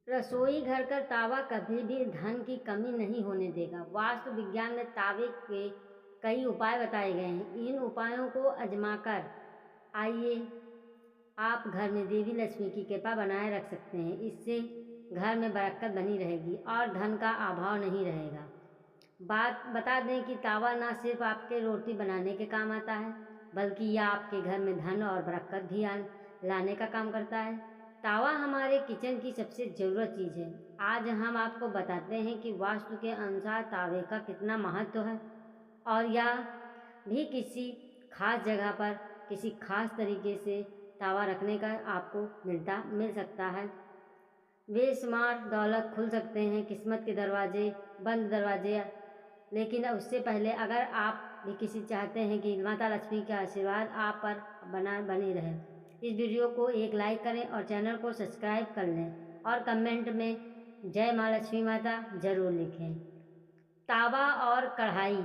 रसोई घर का तावा कभी भी धन की कमी नहीं होने देगा। वास्तु विज्ञान में तावे के कई उपाय बताए गए हैं। इन उपायों को आजमाकर आइए आप घर में देवी लक्ष्मी की कृपा बनाए रख सकते हैं। इससे घर में बरकत बनी रहेगी और धन का अभाव नहीं रहेगा। बात बता दें कि तावा ना सिर्फ आपके रोटी बनाने के काम आता है, बल्कि यह आपके घर में धन और बरकत भी लाने का काम करता है। तावा हमारे किचन की सबसे ज़रूरत चीज़ है। आज हम आपको बताते हैं कि वास्तु के अनुसार तावे का कितना महत्व है और यह भी किसी खास जगह पर किसी खास तरीके से तावा रखने का आपको मिल सकता है। बेशुमार दौलत खुल सकते हैं, किस्मत के दरवाजे, बंद दरवाजे। लेकिन उससे पहले अगर आप भी किसी चाहते हैं कि माता लक्ष्मी का आशीर्वाद आप पर बनी रहे, इस वीडियो को एक लाइक करें और चैनल को सब्सक्राइब कर लें और कमेंट में जय माँ लक्ष्मी माता ज़रूर लिखें। तावा और कढ़ाई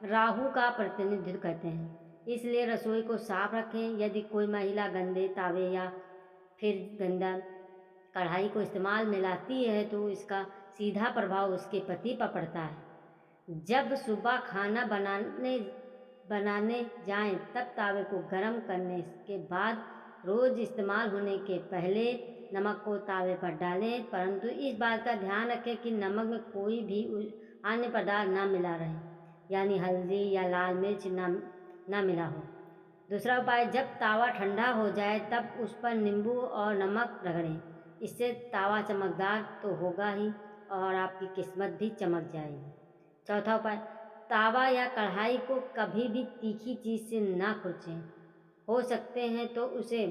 राहु का प्रतिनिधित्व करते हैं, इसलिए रसोई को साफ रखें। यदि कोई महिला गंदे तावे या फिर गंदा कढ़ाई को इस्तेमाल में लाती है तो इसका सीधा प्रभाव उसके पति पर पड़ता है। जब सुबह खाना बनाने जाएं तब तावे को गर्म करने के बाद रोज़ इस्तेमाल होने के पहले नमक को तावे पर डालें, परंतु इस बात का ध्यान रखें कि नमक में कोई भी अन्य पदार्थ ना मिला रहे, यानी हल्दी या लाल मिर्च ना मिला हो। दूसरा उपाय, जब तावा ठंडा हो जाए तब उस पर नींबू और नमक रगड़ें। इससे तावा चमकदार तो होगा ही और आपकी किस्मत भी चमक जाएगी। चौथा उपाय, तावा या कढ़ाई को कभी भी तीखी चीज़ से ना खुरचें। हो सकते हैं तो उसे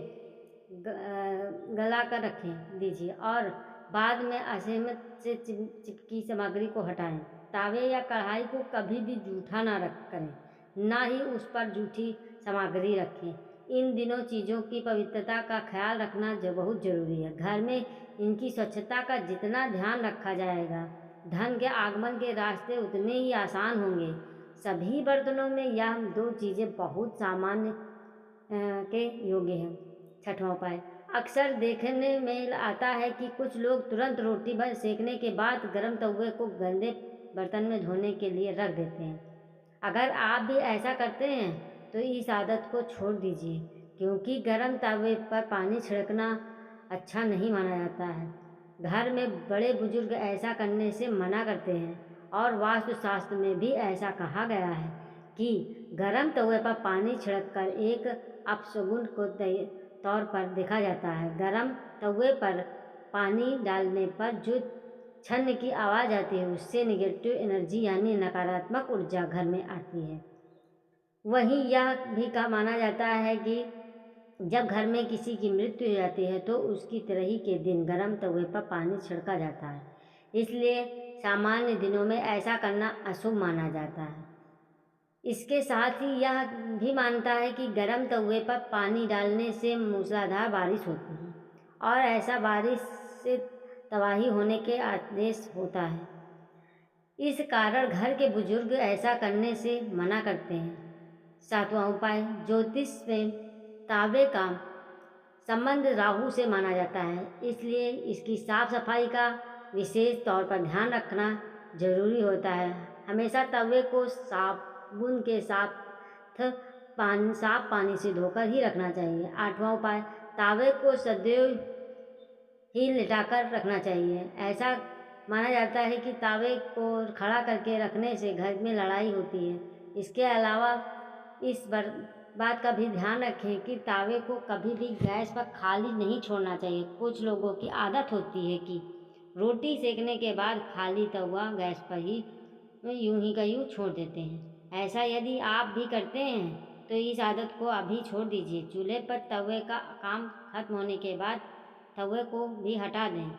गला कर रखें दीजिए और बाद में असीमित से चिपकी सामग्री को हटाएं। तावे या कढ़ाई को कभी भी जूठा ना करें, ना ही उस पर जूठी सामग्री रखें। इन दिनों चीज़ों की पवित्रता का ख्याल रखना बहुत ज़रूरी है। घर में इनकी स्वच्छता का जितना ध्यान रखा जाएगा, धन के आगमन के रास्ते उतने ही आसान होंगे। सभी बर्तनों में यह दो चीज़ें बहुत सामान्य के योग्य हैं। छठवां उपाय, अक्सर देखने में आता है कि कुछ लोग तुरंत रोटी सेकने के बाद गर्म तवे को गंदे बर्तन में धोने के लिए रख देते हैं। अगर आप भी ऐसा करते हैं तो इस आदत को छोड़ दीजिए, क्योंकि गर्म तवे पर पानी छिड़कना अच्छा नहीं माना जाता है। घर में बड़े बुजुर्ग ऐसा करने से मना करते हैं और वास्तुशास्त्र में भी ऐसा कहा गया है कि गर्म तवे पर पानी छिड़ककर एक अपशगुन को तौर पर देखा जाता है। गर्म तवे पर पानी डालने पर जो छन्न की आवाज़ आती है उससे नेगेटिव एनर्जी यानी नकारात्मक ऊर्जा घर में आती है। वहीं यह भी माना जाता है कि जब घर में किसी की मृत्यु हो जाती है तो उसकी तिरही के दिन गर्म तवे पर पानी छिड़का जाता है, इसलिए सामान्य दिनों में ऐसा करना अशुभ माना जाता है। इसके साथ ही यह भी मानता है कि गर्म तवे पर पानी डालने से मूसलाधार बारिश होती है और ऐसा बारिश से तबाही होने के आदेश होता है। इस कारण घर के बुजुर्ग ऐसा करने से मना करते हैं। सातवां उपाय, ज्योतिष में तावे का संबंध राहु से माना जाता है, इसलिए इसकी साफ सफाई का विशेष तौर पर ध्यान रखना जरूरी होता है। हमेशा तवे को साबुन के साथ साफ पानी से धोकर ही रखना चाहिए। आठवां उपाय, तावे को सदैव ही लिटाकर रखना चाहिए। ऐसा माना जाता है कि तावे को खड़ा करके रखने से घर में लड़ाई होती है। इसके अलावा इस बात का भी ध्यान रखें कि तावे को कभी भी गैस पर खाली नहीं छोड़ना चाहिए। कुछ लोगों की आदत होती है कि रोटी सेकने के बाद खाली तवा गैस पर ही यूं ही का यूं छोड़ देते हैं। ऐसा यदि आप भी करते हैं तो इस आदत को अभी छोड़ दीजिए। चूल्हे पर तवे का काम खत्म होने के बाद तवे को भी हटा दें।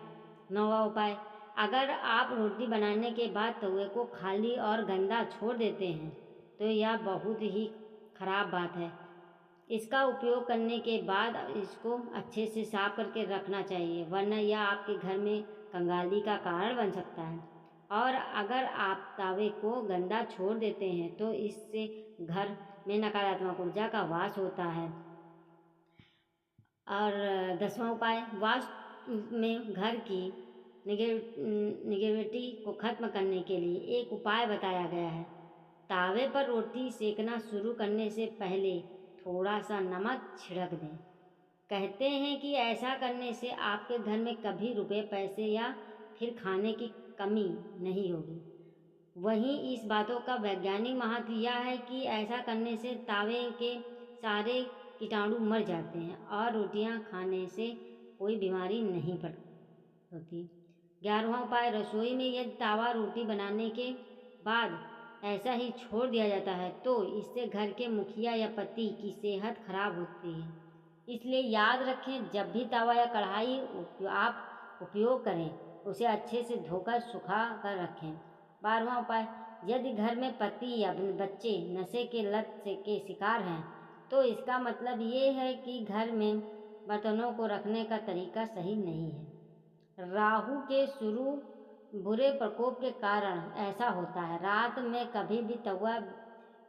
नौवां उपाय, अगर आप रोटी बनाने के बाद तवे को खाली और गंदा छोड़ देते हैं तो यह बहुत ही खराब बात है। इसका उपयोग करने के बाद इसको अच्छे से साफ करके रखना चाहिए, वरना यह आपके घर में कंगाली का कारण बन सकता है। और अगर आप तावे को गंदा छोड़ देते हैं तो इससे घर में नकारात्मक ऊर्जा का वास होता है। और 10वां उपाय, में घर की निगेटिविटी को ख़त्म करने के लिए एक उपाय बताया गया है। तावे पर रोटी सेकना शुरू करने से पहले थोड़ा सा नमक छिड़क दें। कहते हैं कि ऐसा करने से आपके घर में कभी रुपए पैसे या फिर खाने की कमी नहीं होगी। वहीं इस बातों का वैज्ञानिक महत्व यह है कि ऐसा करने से तावे के सारे कीटाणु मर जाते हैं और रोटियां खाने से कोई बीमारी नहीं होती। 11वां उपाय, रसोई में यदि तावा रोटी बनाने के बाद ऐसा ही छोड़ दिया जाता है तो इससे घर के मुखिया या पति की सेहत खराब होती है। इसलिए याद रखें, जब भी तवा या कढ़ाई आप उपयोग करें उसे अच्छे से धोकर सुखा कर रखें। 12वां उपाय, यदि घर में पति या बच्चे नशे के लत के शिकार हैं तो इसका मतलब ये है कि घर में बर्तनों को रखने का तरीका सही नहीं है। राहु के शुरू बुरे प्रकोप के कारण ऐसा होता है। रात में कभी भी तवा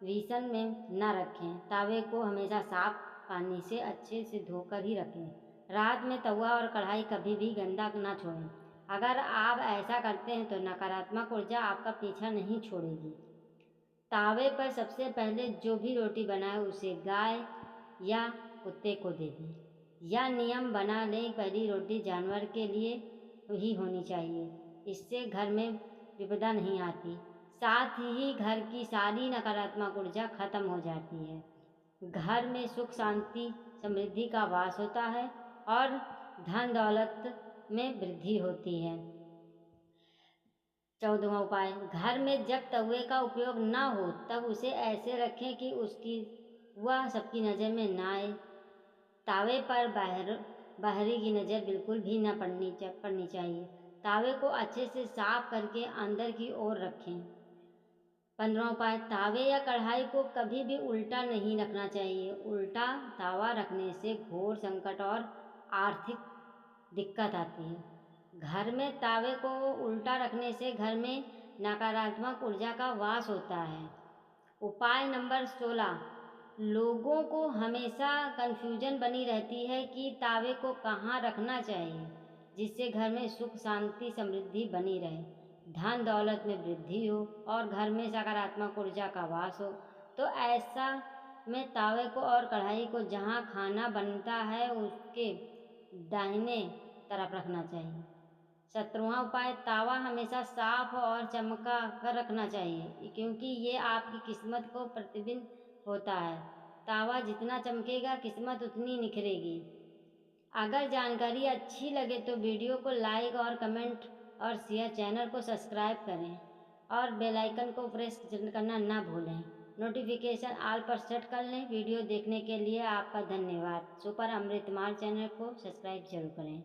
विसन में न रखें। तावे को हमेशा साफ पानी से अच्छे से धोकर ही रखें। रात में तवा और कढ़ाई कभी भी गंदा ना छोड़ें। अगर आप ऐसा करते हैं तो नकारात्मक ऊर्जा आपका पीछा नहीं छोड़ेगी। तावे पर सबसे पहले जो भी रोटी बनाए उसे गाय या कुत्ते को दे दें। यह नियम बना लें, पहली रोटी जानवर के लिए ही होनी चाहिए। इससे घर में विपदा नहीं आती, साथ ही घर की सारी नकारात्मक ऊर्जा खत्म हो जाती है। घर में सुख शांति समृद्धि का वास होता है और धन दौलत में वृद्धि होती है। 14वां उपाय, घर में जब तवे का उपयोग न हो तब उसे ऐसे रखें कि वह सबकी नज़र में ना आए। तावे पर बाहरी की नज़र बिल्कुल भी न पड़नी चाहिए। तावे को अच्छे से साफ करके अंदर की ओर रखें। 15वां उपाय, तावे या कढ़ाई को कभी भी उल्टा नहीं रखना चाहिए। उल्टा तावा रखने से घोर संकट और आर्थिक दिक्कत आती है। घर में तावे को उल्टा रखने से घर में नकारात्मक ऊर्जा का वास होता है। उपाय नंबर 16, लोगों को हमेशा कन्फ्यूजन बनी रहती है कि तावे को कहाँ रखना चाहिए जिससे घर में सुख शांति समृद्धि बनी रहे, धन दौलत में वृद्धि हो और घर में सकारात्मक ऊर्जा का वास हो। तो ऐसा में तावे को और कढ़ाई को जहाँ खाना बनता है उसके दाहिने तरफ रखना चाहिए। 17वां उपाय, तावा हमेशा साफ और चमका कर रखना चाहिए क्योंकि ये आपकी किस्मत को प्रतिबिंब होता है। तावा जितना चमकेगा किस्मत उतनी निखरेगी। अगर जानकारी अच्छी लगे तो वीडियो को लाइक और कमेंट और शेयर, चैनल को सब्सक्राइब करें और बेल आइकन को प्रेस करना ना भूलें। नोटिफिकेशन ऑल पर सेट कर लें। वीडियो देखने के लिए आपका धन्यवाद। सुपर अमृतमाल चैनल को सब्सक्राइब जरूर करें।